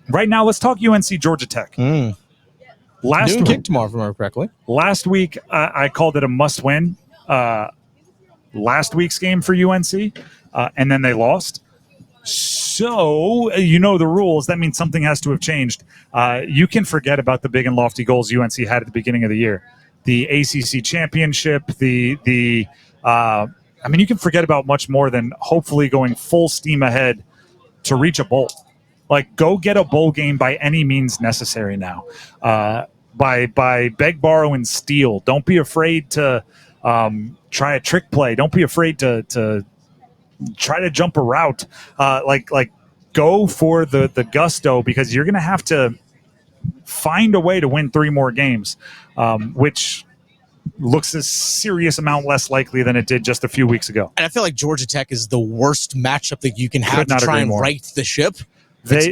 Right now, let's talk UNC Georgia Tech. Noon kick tomorrow, if I remember correctly. Last week, I called it a must-win. Last week's game for UNC, and then they lost. So, you know the rules. That means something has to have changed. You can forget about the big and lofty goals UNC had at the beginning of the year. The ACC championship, you can forget about much more than hopefully going full steam ahead to reach a bowl. Like, go get a bowl game by any means necessary now. By beg, borrow, and steal. Don't be afraid to try a trick play. Don't be afraid to try to jump a route. Go for the gusto, because you're going to have to find a way to win 3 more games, which looks a serious amount less likely than it did just a few weeks ago. And I feel like Georgia Tech is the worst matchup that you can have to try and right the ship.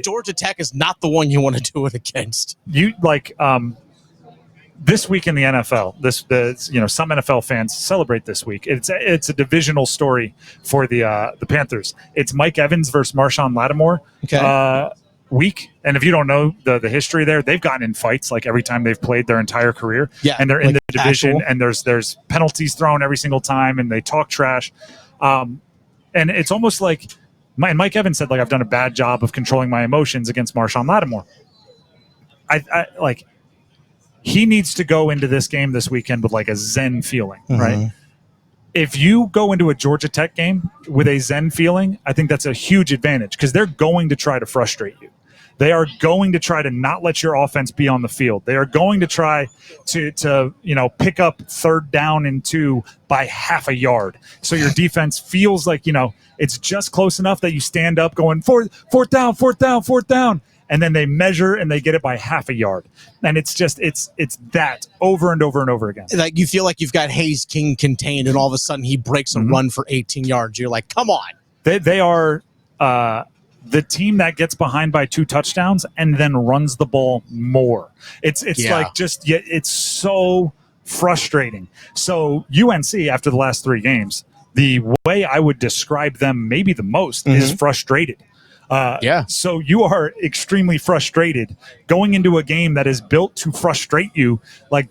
Georgia Tech is not the one you want to do it against. This week in the NFL, some NFL fans celebrate this week. It's a divisional story for the Panthers. It's Mike Evans versus Marshawn Lattimore week. And if you don't know the history there, they've gotten in fights like every time they've played their entire career. Yeah, and they're in the division, and there's penalties thrown every single time, and they talk trash. And it's almost like Mike Evans said, I've done a bad job of controlling my emotions against Marshawn Lattimore. He needs to go into this game this weekend with a Zen feeling, right? If you go into a Georgia Tech game with a Zen feeling, I think that's a huge advantage, because they're going to try to frustrate you. They are going to try to not let your offense be on the field. They are going to try to pick up 3rd down and 2 by half a yard. So your defense feels like, it's just close enough that you stand up going fourth down. And then they measure and they get it by half a yard. And it's that over and over and over again. Like, you feel like you've got Hayes King contained, and all of a sudden he breaks a run for 18 yards. You're like, come on. They are the team that gets behind by 2 touchdowns and then runs the ball more. It's so frustrating. So UNC, after the last 3 games, the way I would describe them maybe the most is frustrated. So you are extremely frustrated going into a game that is built to frustrate you.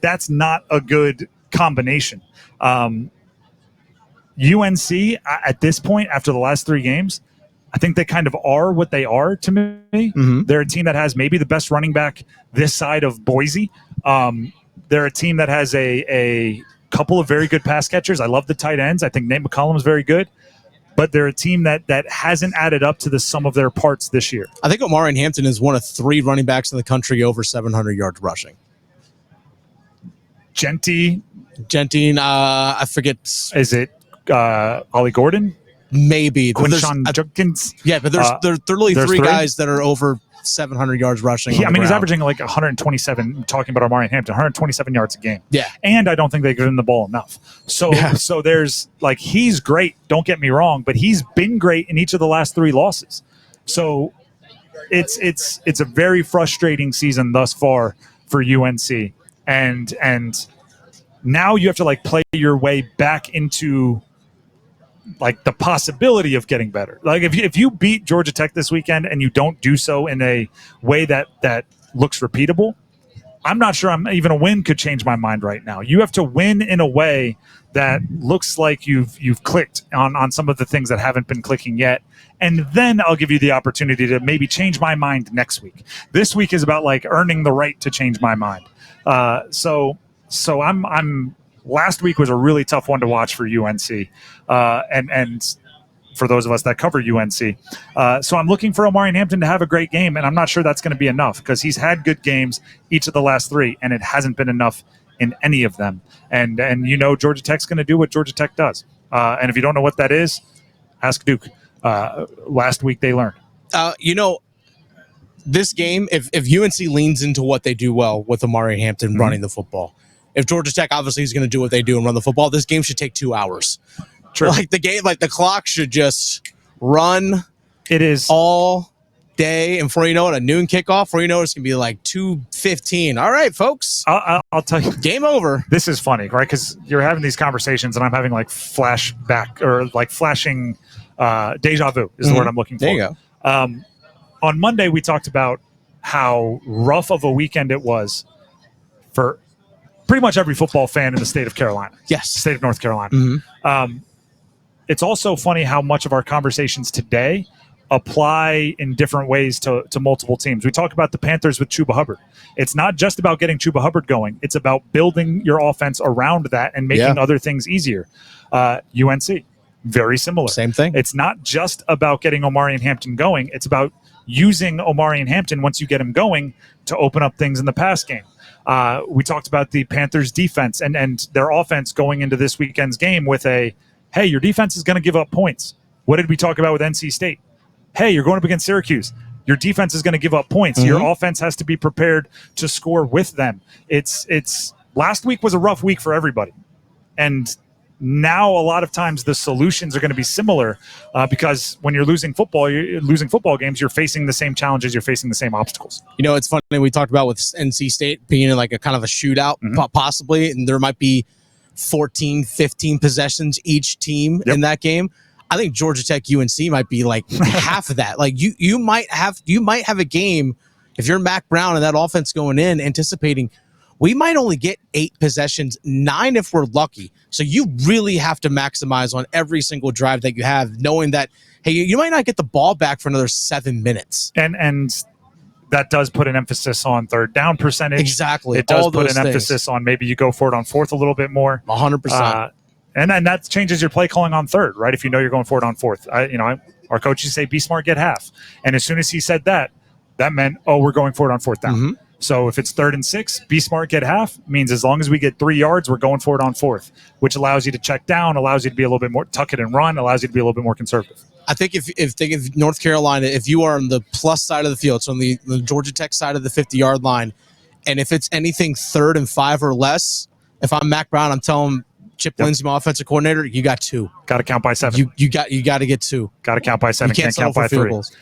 That's not a good combination. UNC at this point, after the last 3 games, I think they kind of are what they are to me. They're a team that has maybe the best running back this side of Boise. They're a team that has a couple of very good pass catchers. I love the tight ends. I think Nate McCollum is very good. But they're a team that hasn't added up to the sum of their parts this year. I think Omarion Hampton is one of 3 running backs in the country over 700 yards rushing. Gentine, I forget. Is it Ollie Gordon? Maybe. Quinshon Judkins? Yeah, but there's literally 3 guys that are over 700 yards rushing. He's averaging 127, talking about Omarion Hampton, 127 yards a game. Yeah. And I don't think they give him the ball enough. So there's he's great, don't get me wrong, but he's been great in each of the last 3 losses. So it's a very frustrating season thus far for UNC. And now you have to play your way back into the possibility of getting better. If you beat Georgia Tech this weekend and you don't do so in a way that looks repeatable, I'm not sure even a win could change my mind right now. You have to win in a way that looks like you've clicked on some of the things that haven't been clicking yet. And then I'll give you the opportunity to maybe change my mind next week. This week is about earning the right to change my mind. So I'm last week was a really tough one to watch for UNC, and for those of us that cover UNC. So I'm looking for Omarion Hampton to have a great game, and I'm not sure that's going to be enough, because he's had good games each of the last 3, and it hasn't been enough in any of them. And Georgia Tech's going to do what Georgia Tech does. And if you don't know what that is, ask Duke. Last week they learned. This game, if UNC leans into what they do well with Omarion Hampton running the football, if Georgia Tech obviously is going to do what they do and run the football, this game should take 2 hours. True. The clock should just run. It is all day, and before you know it, a noon kickoff. Before you know it, it's going to be 2:15. All right, folks. I'll tell you. Game over. This is funny, right? Because you're having these conversations, and I'm having flashback or flashing deja vu is the word I'm looking for. There you go. On Monday, we talked about how rough of a weekend it was for pretty much every football fan in the state of Carolina. Yes. State of North Carolina. It's also funny how much of our conversations today apply in different ways to multiple teams. We talk about the Panthers with Chuba Hubbard. It's not just about getting Chuba Hubbard going. It's about building your offense around that and making other things easier. UNC, very similar. Same thing. It's not just about getting Omari and Hampton going. It's about using Omari and Hampton once you get him going to open up things in the pass game. We talked about the Panthers defense and their offense going into this weekend's game with hey, your defense is going to give up points. What did we talk about with NC State? Hey, you're going up against Syracuse. Your defense is going to give up points. Your offense has to be prepared to score with them. It's last week was a rough week for everybody. And now a lot of times the solutions are going to be similar because when you're losing football games, you're facing the same challenges, you're facing the same obstacles. It's funny, we talked about with NC State being in like a kind of a shootout possibly, and there might be 14, 15 possessions each team in that game. I think Georgia Tech UNC might be like half of that. Like you might have a game if you're Mack Brown and that offense going in anticipating we might only get 8 possessions, 9 if we're lucky. So you really have to maximize on every single drive that you have, knowing that, hey, you might not get the ball back for another 7 minutes. And that does put an emphasis on third down percentage. Exactly. It does put an emphasis on maybe you go for it on fourth a little bit more. 100%. And then that changes your play calling on third, right? If you know you're going for it on fourth. Our coaches say be smart, get half. And as soon as he said that meant, we're going for it on fourth down. So if it's 3rd and 6, be smart, get half, means as long as we get 3 yards, we're going for it on fourth, which allows you to check down, allows you to be a little bit more tuck it and run, allows you to be a little bit more conservative. I think if North Carolina, if you are on the plus side of the field, so on the Georgia Tech side of the 50-yard line, and if it's anything 3rd and 5 or less, if I'm Mack Brown, I'm telling Chip Lindsey, my offensive coordinator, you got 2. Got to count by 7. You got to get 2. Got to count by 7. You can't count by 3. Goals.